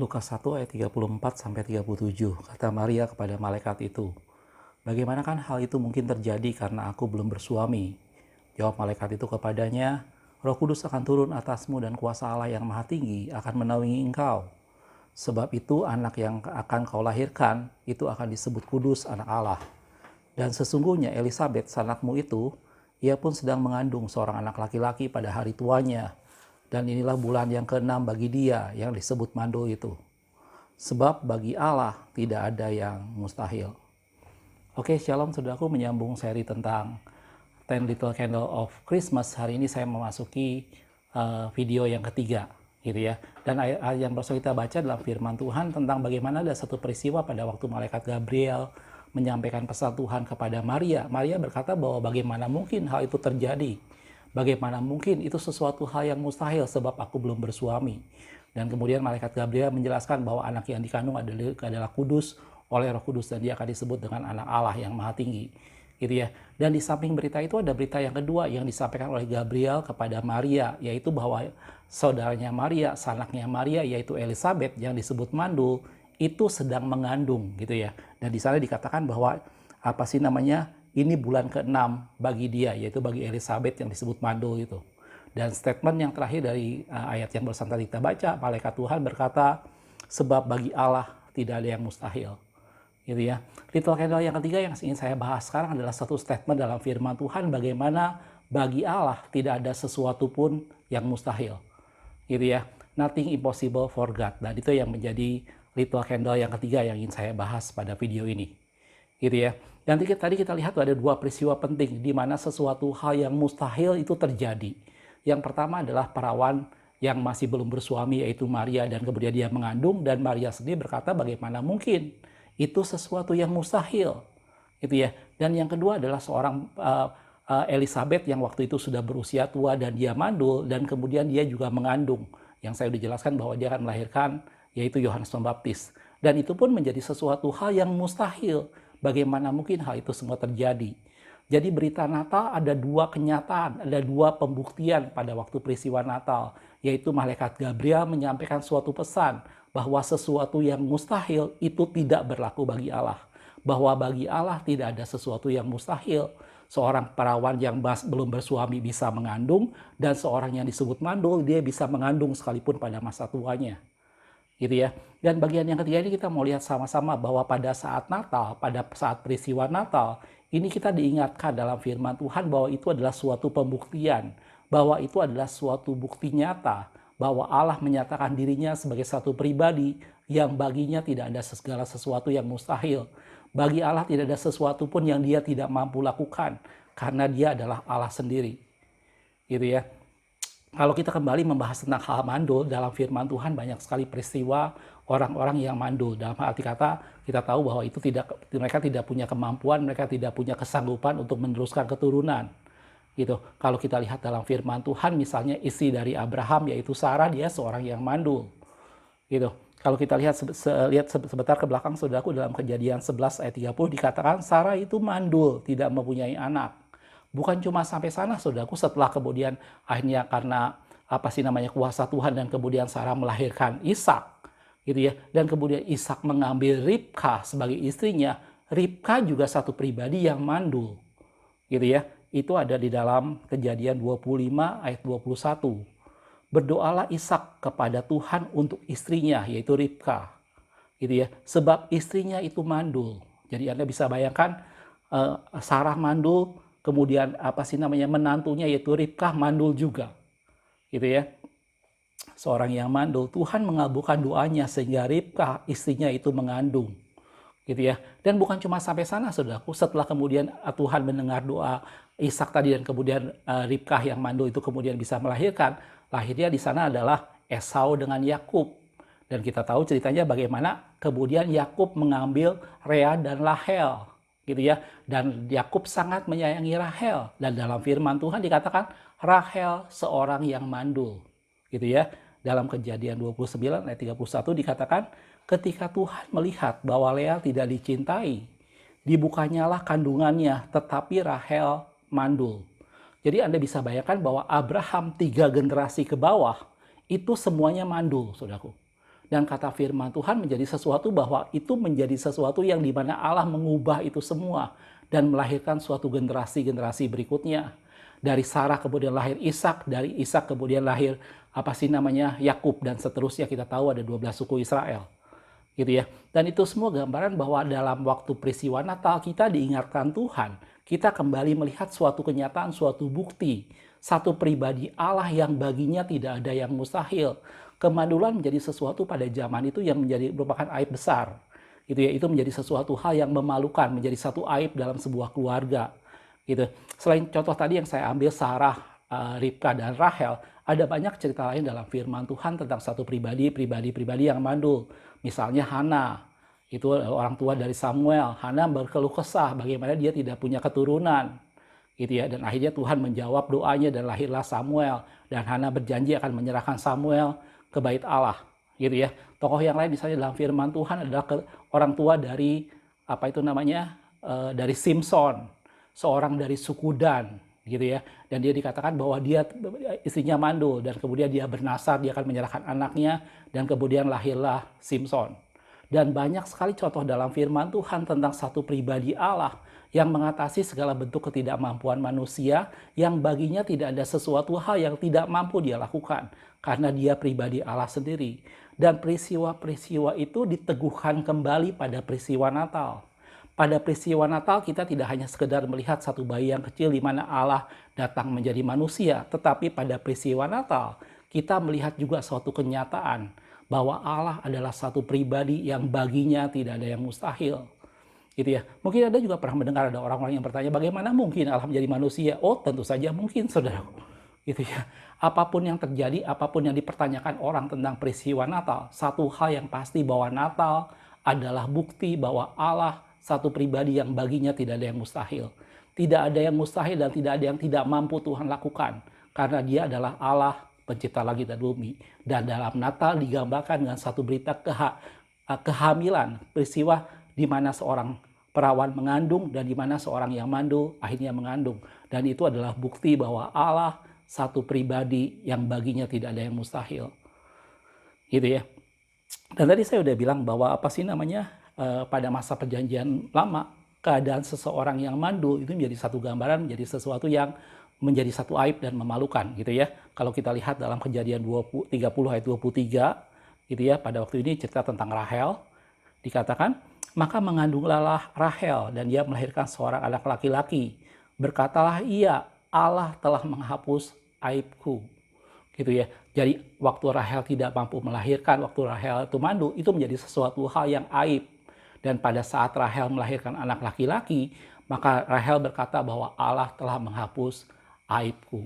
Lukas 1 ayat 34-37, kata Maria kepada malaikat itu, "Bagaimana hal itu mungkin terjadi karena aku belum bersuami?" Jawab malaikat itu kepadanya, "Roh Kudus akan turun atasmu dan kuasa Allah yang Maha Tinggi akan menaungi engkau. Sebab itu anak yang akan kau lahirkan itu akan disebut kudus, anak Allah. Dan sesungguhnya Elisabet, sanakmu itu, ia pun sedang mengandung seorang anak laki-laki pada hari tuanya. Dan inilah bulan yang ke-6 bagi dia yang disebut mandul itu. Sebab bagi Allah tidak ada yang mustahil." Oke, shalom saudaraku, menyambung seri tentang 10 Little Candle of Christmas. Hari ini saya memasuki video yang ketiga, gitu ya. Dan ayat yang baru kita baca dalam firman Tuhan tentang bagaimana ada satu peristiwa pada waktu malaikat Gabriel menyampaikan pesan Tuhan kepada Maria. Maria berkata bahwa bagaimana mungkin hal itu terjadi? Bagaimana mungkin itu sesuatu hal yang mustahil sebab aku belum bersuami. Dan kemudian malaikat Gabriel menjelaskan bahwa anak yang dikandung adalah kudus oleh Roh Kudus dan dia akan disebut dengan anak Allah yang Maha Tinggi. Gitu ya. Dan di samping berita itu ada berita yang kedua yang disampaikan oleh Gabriel kepada Maria, yaitu bahwa saudaranya Maria, sanaknya Maria yaitu Elisabet yang disebut mandul itu sedang mengandung, gitu ya. Dan di sana dikatakan bahwa ini bulan ke-6 bagi dia, yaitu bagi Elisabet yang disebut mandul itu. Dan statement yang terakhir dari ayat yang barusan tadi kita baca, malaikat Tuhan berkata, sebab bagi Allah tidak ada yang mustahil. Gitu ya. Little candle yang ketiga yang ingin saya bahas sekarang adalah satu statement dalam firman Tuhan bagaimana bagi Allah tidak ada sesuatu pun yang mustahil. Gitu ya. Nothing impossible for God. Dan itu yang menjadi little candle yang ketiga yang ingin saya bahas pada video ini. Gitu ya. Dan tadi kita lihat ada dua peristiwa penting di mana sesuatu hal yang mustahil itu terjadi. Yang pertama adalah perawan yang masih belum bersuami yaitu Maria dan kemudian dia mengandung, dan Maria sendiri berkata bagaimana mungkin itu sesuatu yang mustahil, gitu ya. Dan yang kedua adalah seorang Elisabet yang waktu itu sudah berusia tua dan dia mandul dan kemudian dia juga mengandung. Yang saya sudah jelaskan bahwa dia akan melahirkan yaitu Yohanes Pembaptis. Dan itu pun menjadi sesuatu hal yang mustahil. Bagaimana mungkin hal itu semua terjadi? Jadi berita Natal ada dua kenyataan, ada dua pembuktian pada waktu peristiwa Natal, yaitu malaikat Gabriel menyampaikan suatu pesan bahwa sesuatu yang mustahil itu tidak berlaku bagi Allah. Bahwa bagi Allah tidak ada sesuatu yang mustahil. Seorang perawan yang belum bersuami bisa mengandung, dan seorang yang disebut mandul dia bisa mengandung sekalipun pada masa tuanya. Gitu ya. Dan bagian yang ketiga ini kita mau lihat sama-sama bahwa pada saat Natal, pada saat peristiwa Natal, ini kita diingatkan dalam firman Tuhan bahwa itu adalah suatu pembuktian, bahwa itu adalah suatu bukti nyata, bahwa Allah menyatakan dirinya sebagai satu pribadi yang baginya tidak ada segala sesuatu yang mustahil. Bagi Allah tidak ada sesuatu pun yang dia tidak mampu lakukan, karena dia adalah Allah sendiri. Gitu ya. Kalau kita kembali membahas tentang hal mandul, dalam firman Tuhan banyak sekali peristiwa orang-orang yang mandul. Dalam arti kata, kita tahu bahwa mereka tidak punya kemampuan, mereka tidak punya kesanggupan untuk meneruskan keturunan. Gitu. Kalau kita lihat dalam firman Tuhan, misalnya istri dari Abraham yaitu Sarah, dia seorang yang mandul. Gitu. Kalau kita lihat sebentar ke belakang, saudaraku, dalam Kejadian 11 ayat 30 dikatakan Sarah itu mandul, tidak mempunyai anak. Bukan cuma sampai sana, saudaraku, setelah kemudian akhirnya karena kuasa Tuhan dan kemudian Sarah melahirkan Ishak, gitu ya. Dan kemudian Ishak mengambil Ribka sebagai istrinya. Ribka juga satu pribadi yang mandul, gitu ya. Itu ada di dalam Kejadian 25 ayat 21. Berdoalah Ishak kepada Tuhan untuk istrinya yaitu Ribka, gitu ya. Sebab istrinya itu mandul. Jadi Anda bisa bayangkan Sarah mandul, kemudian menantunya yaitu Ribka mandul juga, gitu ya. Seorang yang mandul, Tuhan mengabulkan doanya sehingga Ribka istrinya itu mengandung, gitu ya. Dan bukan cuma sampai sana, saudaraku. Setelah kemudian Tuhan mendengar doa Ishak tadi dan kemudian Ribka yang mandul itu kemudian bisa melahirkan, lahirnya di sana adalah Esau dengan Yakub. Dan kita tahu ceritanya bagaimana kemudian Yakub mengambil Rea dan Rahel, gitu ya. Dan Yakub sangat menyayangi Rahel, dan dalam firman Tuhan dikatakan Rahel seorang yang mandul, gitu ya. Dalam Kejadian 29 ayat 31 dikatakan ketika Tuhan melihat bahwa Lea tidak dicintai, dibukanyalah kandungannya, tetapi Rahel mandul. Jadi Anda bisa bayangkan bahwa Abraham 3 generasi ke bawah itu semuanya mandul, saudaraku. Dan kata firman Tuhan menjadi sesuatu bahwa itu menjadi sesuatu yang dimana Allah mengubah itu semua dan melahirkan suatu generasi-generasi berikutnya. Dari Sarah kemudian lahir Ishak, dari Ishak kemudian lahir Yakub, dan seterusnya. Kita tahu ada 12 suku Israel. Gitu ya. Dan itu semua gambaran bahwa dalam waktu peristiwa Natal kita diingatkan Tuhan, kita kembali melihat suatu kenyataan, suatu bukti, satu pribadi Allah yang baginya tidak ada yang mustahil. Kemandulan menjadi sesuatu pada zaman itu yang merupakan aib besar. Gitu ya, itu menjadi sesuatu hal yang memalukan, menjadi satu aib dalam sebuah keluarga. Gitu. Selain contoh tadi yang saya ambil Sarah, Ribka dan Rahel, ada banyak cerita lain dalam firman Tuhan tentang satu pribadi yang mandul. Misalnya Hana, itu orang tua dari Samuel. Hana berkeluh kesah bagaimana dia tidak punya keturunan. Gitu ya, dan akhirnya Tuhan menjawab doanya dan lahirlah Samuel, dan Hana berjanji akan menyerahkan Samuel ke bait Allah, gitu ya. Tokoh yang lain misalnya dalam firman Tuhan adalah orang tua dari dari Simpson, seorang dari suku Dan, gitu ya. Dan dia dikatakan bahwa dia istrinya mandul dan kemudian dia bernasar, dia akan menyerahkan anaknya, dan kemudian lahirlah Simpson. Dan banyak sekali contoh dalam firman Tuhan tentang satu pribadi Allah yang mengatasi segala bentuk ketidakmampuan manusia, yang baginya tidak ada sesuatu hal yang tidak mampu dia lakukan karena dia pribadi Allah sendiri. Dan peristiwa-peristiwa itu diteguhkan kembali pada peristiwa Natal. Pada peristiwa Natal kita tidak hanya sekedar melihat satu bayi yang kecil di mana Allah datang menjadi manusia, tetapi pada peristiwa Natal kita melihat juga suatu kenyataan bahwa Allah adalah satu pribadi yang baginya tidak ada yang mustahil. Gitu ya. Mungkin Anda juga pernah mendengar ada orang-orang yang bertanya, bagaimana mungkin Allah menjadi manusia? Oh, tentu saja mungkin, saudaraku. Gitu ya. Apapun yang terjadi, apapun yang dipertanyakan orang tentang peristiwa Natal, satu hal yang pasti bahwa Natal adalah bukti bahwa Allah satu pribadi yang baginya tidak ada yang mustahil. Tidak ada yang mustahil dan tidak ada yang tidak mampu Tuhan lakukan. Karena dia adalah Allah pencipta langit dan bumi. Dan dalam Natal digambarkan dengan satu berita kehamilan, peristiwa di mana seorang perawan mengandung dan di mana seorang yang mandul akhirnya mengandung. Dan itu adalah bukti bahwa Allah satu pribadi yang baginya tidak ada yang mustahil. Gitu ya. Dan tadi saya udah bilang bahwa pada masa perjanjian lama, keadaan seseorang yang mandul itu menjadi satu gambaran, menjadi sesuatu yang menjadi satu aib dan memalukan, gitu ya. Kalau kita lihat dalam Kejadian 30 ayat 23, gitu ya, pada waktu ini cerita tentang Rahel, dikatakan, maka mengandunglah Rahel dan dia melahirkan seorang anak laki-laki. Berkatalah ia, Allah telah menghapus aibku. Gitu ya. Jadi waktu Rahel tidak mampu melahirkan, waktu Rahel itu mandul, itu menjadi sesuatu hal yang aib. Dan pada saat Rahel melahirkan anak laki-laki, maka Rahel berkata bahwa Allah telah menghapus aibku.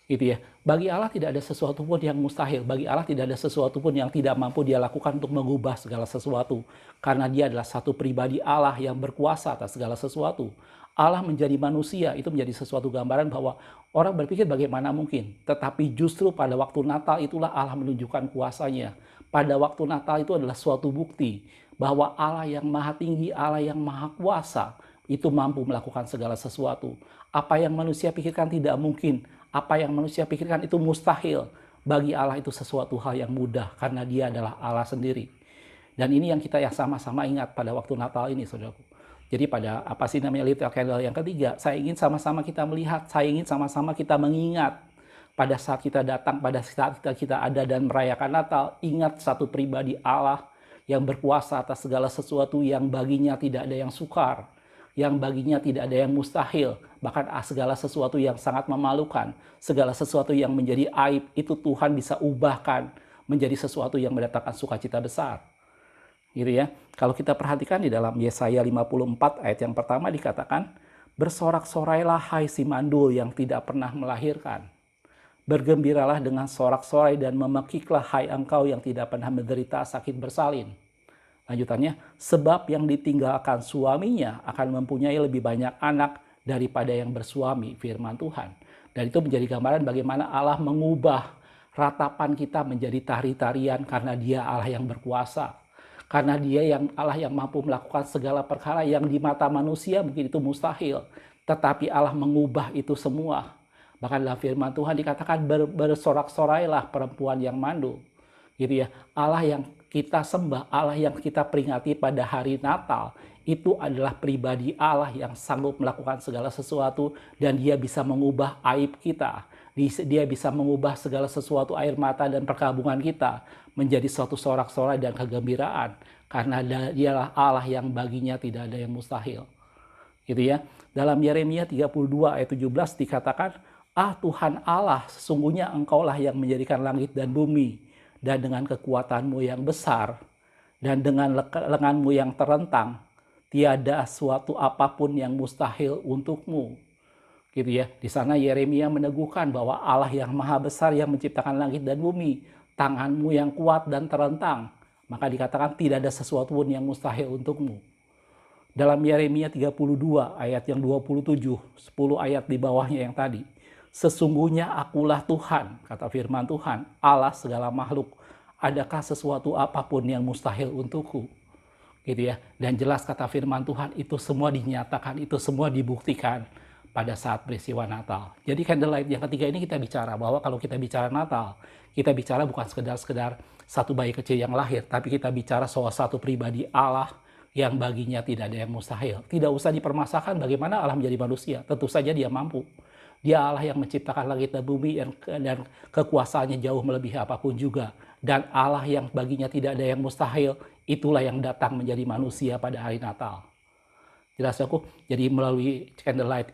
Gitu ya. Bagi Allah tidak ada sesuatu pun yang mustahil. Bagi Allah tidak ada sesuatu pun yang tidak mampu dia lakukan untuk mengubah segala sesuatu. Karena dia adalah satu pribadi Allah yang berkuasa atas segala sesuatu. Allah menjadi manusia, itu menjadi sesuatu gambaran bahwa orang berpikir bagaimana mungkin. Tetapi justru pada waktu Natal itulah Allah menunjukkan kuasanya. Pada waktu Natal itu adalah suatu bukti bahwa Allah yang maha tinggi, Allah yang maha kuasa, itu mampu melakukan segala sesuatu. Apa yang manusia pikirkan tidak mungkin, apa yang manusia pikirkan itu mustahil. Bagi Allah itu sesuatu hal yang mudah, karena dia adalah Allah sendiri. Dan ini yang kita sama-sama ingat pada waktu Natal ini, saudaraku. Jadi pada Little Candle yang ketiga, saya ingin sama-sama kita melihat, saya ingin sama-sama kita mengingat. Pada saat kita datang, pada saat kita ada dan merayakan Natal, ingat satu pribadi Allah yang berkuasa atas segala sesuatu, yang baginya tidak ada yang sukar, yang baginya tidak ada yang mustahil, bahkan segala sesuatu yang sangat memalukan, segala sesuatu yang menjadi aib, itu Tuhan bisa ubahkan menjadi sesuatu yang mendatangkan sukacita besar. Gitu ya. Kalau kita perhatikan di dalam Yesaya 54 ayat yang pertama dikatakan, bersorak-sorailah hai si mandul yang tidak pernah melahirkan. Bergembiralah dengan sorak-sorai dan memekiklah hai engkau yang tidak pernah menderita sakit bersalin. Lanjutannya, sebab yang ditinggalkan suaminya akan mempunyai lebih banyak anak daripada yang bersuami, firman Tuhan. Dan itu menjadi gambaran bagaimana Allah mengubah ratapan kita menjadi tari-tarian karena dia Allah yang berkuasa. Karena dia yang Allah yang mampu melakukan segala perkara yang di mata manusia mungkin itu mustahil. Tetapi Allah mengubah itu semua. Bahkan dalam firman Tuhan dikatakan bersorak-sorailah perempuan yang mandul. Gitu ya. Allah yang kita sembah, Allah yang kita peringati pada hari Natal, itu adalah pribadi Allah yang sanggup melakukan segala sesuatu dan dia bisa mengubah aib kita. Dia bisa mengubah segala sesuatu air mata dan perkabungan kita menjadi suatu sorak-sorai dan kegembiraan. Karena dialah Allah yang baginya tidak ada yang mustahil. Gitu ya. Dalam Yeremia 32 ayat 17 dikatakan, "Ah Tuhan Allah, sesungguhnya Engkaulah yang menjadikan langit dan bumi, dan dengan kekuatanmu yang besar, dan dengan lenganmu yang terentang, tiada suatu apapun yang mustahil untukmu." Gitu ya. Di sana Yeremia meneguhkan bahwa Allah yang maha besar yang menciptakan langit dan bumi, tanganmu yang kuat dan terentang, maka dikatakan tidak ada sesuatu pun yang mustahil untukmu. Dalam Yeremia 32 ayat yang 27, 10 ayat di bawahnya yang tadi. "Sesungguhnya akulah Tuhan," kata firman Tuhan, "Allah segala makhluk. Adakah sesuatu apapun yang mustahil untukku?" Gitu ya. Dan jelas kata firman Tuhan, itu semua dinyatakan, itu semua dibuktikan pada saat peristiwa Natal. Jadi candlelight yang ketiga ini kita bicara bahwa kalau kita bicara Natal, kita bicara bukan sekedar satu bayi kecil yang lahir, tapi kita bicara soal satu pribadi Allah yang baginya tidak ada yang mustahil. Tidak usah dipermasalahkan bagaimana Allah menjadi manusia. Tentu saja dia mampu. Dia Allah yang menciptakan langit dan bumi dan kekuasaannya jauh melebihi apapun juga. Dan Allah yang baginya tidak ada yang mustahil, itulah yang datang menjadi manusia pada hari Natal. Jelas aku. Jadi melalui candlelight,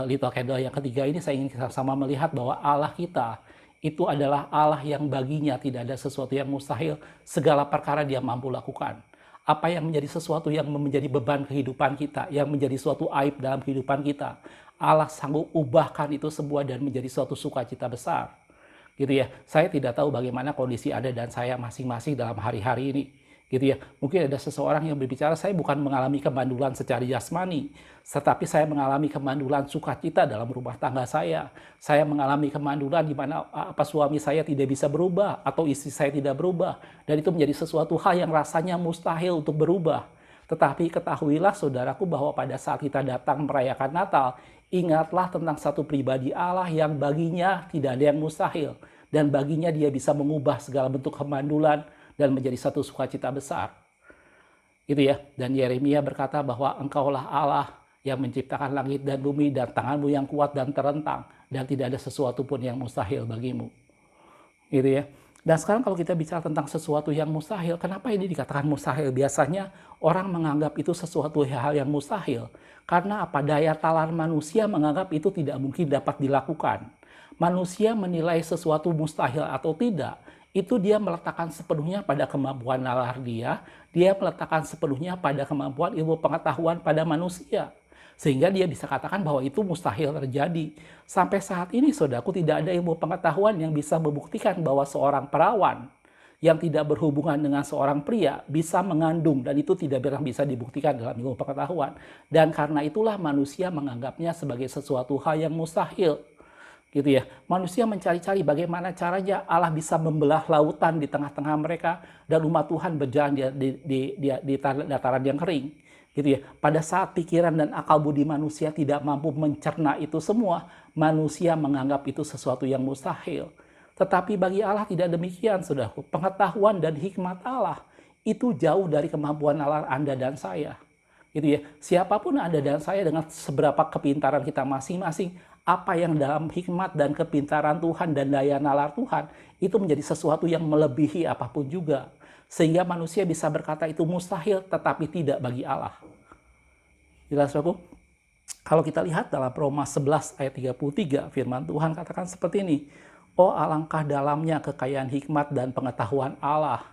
little candle yang ketiga ini saya ingin sama melihat bahwa Allah kita itu adalah Allah yang baginya tidak ada sesuatu yang mustahil. Segala perkara dia mampu lakukan. Apa yang menjadi sesuatu yang menjadi beban kehidupan kita, yang menjadi suatu aib dalam kehidupan kita, Allah sanggup ubahkan itu semua dan menjadi suatu sukacita besar. Gitu ya. Saya tidak tahu bagaimana kondisi Anda dan saya masing-masing dalam hari-hari ini. Gitu ya. Mungkin ada seseorang yang berbicara, saya bukan mengalami kemandulan secara jasmani, tetapi saya mengalami kemandulan sukacita dalam rumah tangga saya. Saya mengalami kemandulan di mana suami saya tidak bisa berubah atau istri saya tidak berubah, dan itu menjadi sesuatu hal yang rasanya mustahil untuk berubah. Tetapi ketahuilah saudaraku bahwa pada saat kita datang merayakan Natal, ingatlah tentang satu pribadi Allah yang baginya tidak ada yang mustahil, dan baginya dia bisa mengubah segala bentuk kemandulan dan menjadi satu sukacita besar. Gitu ya. Dan Yeremia berkata bahwa Engkaulah Allah yang menciptakan langit dan bumi, dan tanganmu yang kuat dan terentang, dan tidak ada sesuatu pun yang mustahil bagimu. Gitu ya. Dan sekarang kalau kita bicara tentang sesuatu yang mustahil, kenapa ini dikatakan mustahil? Biasanya orang menganggap itu sesuatu hal yang mustahil. Karena apa? Daya talar manusia menganggap itu tidak mungkin dapat dilakukan. Manusia menilai sesuatu mustahil atau tidak, itu dia meletakkan sepenuhnya pada kemampuan nalar dia meletakkan sepenuhnya pada kemampuan ilmu pengetahuan pada manusia. Sehingga dia bisa katakan bahwa itu mustahil terjadi. Sampai saat ini, saudaraku, tidak ada ilmu pengetahuan yang bisa membuktikan bahwa seorang perawan yang tidak berhubungan dengan seorang pria bisa mengandung, dan itu tidak pernah bisa dibuktikan dalam ilmu pengetahuan. Dan karena itulah manusia menganggapnya sebagai sesuatu hal yang mustahil. Gitu ya. Manusia mencari-cari bagaimana caranya Allah bisa membelah lautan di tengah-tengah mereka dan umat Tuhan berjalan di dataran yang kering. Gitu ya. Pada saat pikiran dan akal budi manusia tidak mampu mencerna itu semua, manusia menganggap itu sesuatu yang mustahil. Tetapi bagi Allah tidak demikian, saudaraku. Pengetahuan dan hikmat Allah itu jauh dari kemampuan nalar Anda dan saya. Gitu ya. Siapapun Anda dan saya, dengan seberapa kepintaran kita masing-masing, apa yang dalam hikmat dan kepintaran Tuhan dan daya nalar Tuhan, itu menjadi sesuatu yang melebihi apapun juga. Sehingga manusia bisa berkata itu mustahil, tetapi tidak bagi Allah. Jelas, saudaraku? Kalau kita lihat dalam Roma 11 ayat 33, firman Tuhan katakan seperti ini. "Oh alangkah dalamnya kekayaan hikmat dan pengetahuan Allah.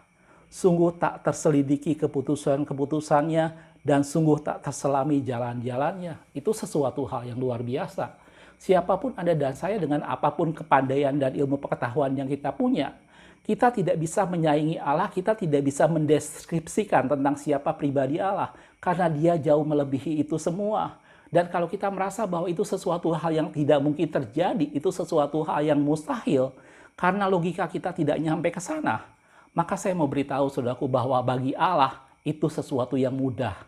Sungguh tak terselidiki keputusan-keputusannya, dan sungguh tak terselami jalan-jalannya." Itu sesuatu hal yang luar biasa. Siapapun Anda dan saya, dengan apapun kepandaian dan ilmu pengetahuan yang kita punya, kita tidak bisa menyaingi Allah, kita tidak bisa mendeskripsikan tentang siapa pribadi Allah, karena dia jauh melebihi itu semua. Dan kalau kita merasa bahwa itu sesuatu hal yang tidak mungkin terjadi, itu sesuatu hal yang mustahil, karena logika kita tidak nyampe ke sana, maka saya mau beritahu saudaraku bahwa bagi Allah itu sesuatu yang mudah.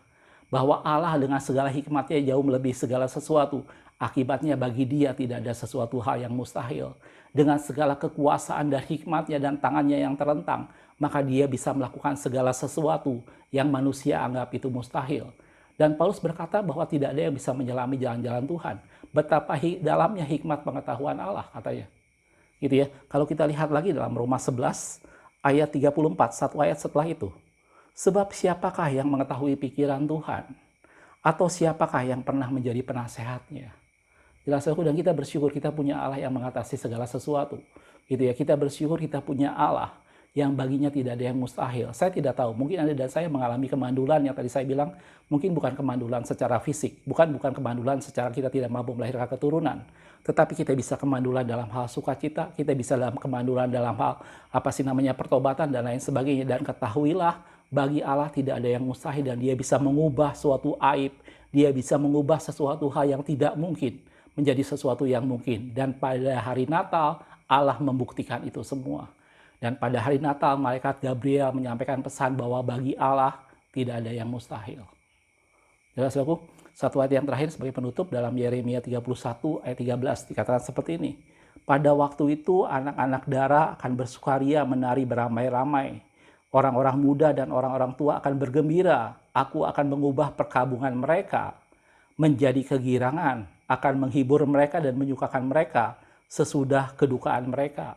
Bahwa Allah dengan segala hikmatnya jauh melebihi segala sesuatu. Akibatnya bagi dia tidak ada sesuatu hal yang mustahil. Dengan segala kekuasaan dan hikmatnya dan tangannya yang terentang, maka dia bisa melakukan segala sesuatu yang manusia anggap itu mustahil. Dan Paulus berkata bahwa tidak ada yang bisa menyelami jalan-jalan Tuhan. Betapa dalamnya hikmat pengetahuan Allah, katanya. Gitu ya. Kalau kita lihat lagi dalam Roma 11 ayat 34, satu ayat setelah itu. Sebab siapakah yang mengetahui pikiran Tuhan? Atau siapakah yang pernah menjadi penasehatnya? Jelas aku, dan kita bersyukur kita punya Allah yang mengatasi segala sesuatu. Gitu ya, kita bersyukur kita punya Allah yang baginya tidak ada yang mustahil. Saya tidak tahu, mungkin Anda dan saya mengalami kemandulan yang tadi saya bilang, mungkin bukan kemandulan secara fisik, bukan kemandulan secara kita tidak mampu melahirkan keturunan, tetapi kita bisa kemandulan dalam hal sukacita, kita bisa dalam kemandulan dalam hal pertobatan dan lain sebagainya. Dan ketahuilah, bagi Allah tidak ada yang mustahil, dan dia bisa mengubah suatu aib, dia bisa mengubah sesuatu hal yang tidak mungkin menjadi sesuatu yang mungkin. Dan pada hari Natal, Allah membuktikan itu semua. Dan pada hari Natal, malaikat Gabriel menyampaikan pesan bahwa bagi Allah tidak ada yang mustahil. Jelas aku? Satu ayat yang terakhir sebagai penutup dalam Yeremia 31 ayat 13 dikatakan seperti ini. Pada waktu itu anak-anak darah akan bersukaria menari beramai-ramai. Orang-orang muda dan orang-orang tua akan bergembira. Aku akan mengubah perkabungan mereka menjadi kegirangan, akan menghibur mereka dan menyukakan mereka sesudah kedukaan mereka.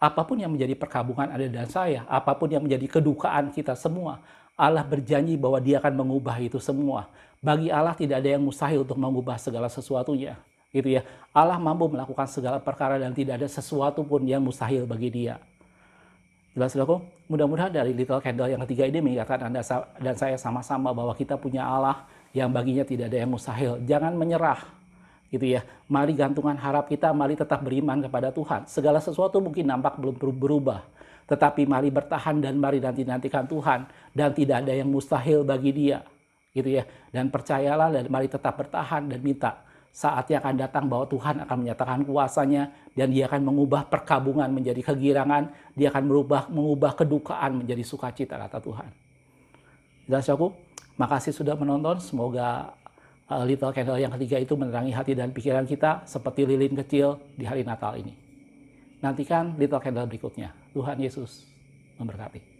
Apapun yang menjadi perkabungan Anda dan saya, apapun yang menjadi kedukaan kita semua, Allah berjanji bahwa dia akan mengubah itu semua. Bagi Allah tidak ada yang mustahil untuk mengubah segala sesuatunya. Gitu ya. Allah mampu melakukan segala perkara dan tidak ada sesuatu pun yang mustahil bagi dia. Jelas saudaraku? Mudah-mudahan dari Little Candle yang ketiga ini mengingatkan Anda dan saya sama-sama bahwa kita punya Allah yang baginya tidak ada yang mustahil. Jangan menyerah. Gitu ya. Mari gantungan harap kita, mari tetap beriman kepada Tuhan. Segala sesuatu mungkin nampak belum berubah, tetapi mari bertahan dan mari nantikan Tuhan, dan tidak ada yang mustahil bagi dia. Gitu ya. Dan percayalah dan mari tetap bertahan dan minta. Saatnya akan datang bahwa Tuhan akan menyatakan kuasanya, dan dia akan mengubah perkabungan menjadi kegirangan, dia akan mengubah kedukaan menjadi sukacita, kata Tuhan. Dan saudaraku, makasih sudah menonton. Semoga Little Candle yang ketiga itu menerangi hati dan pikiran kita seperti lilin kecil di hari Natal ini. Nantikan Little Candle berikutnya. Tuhan Yesus memberkati.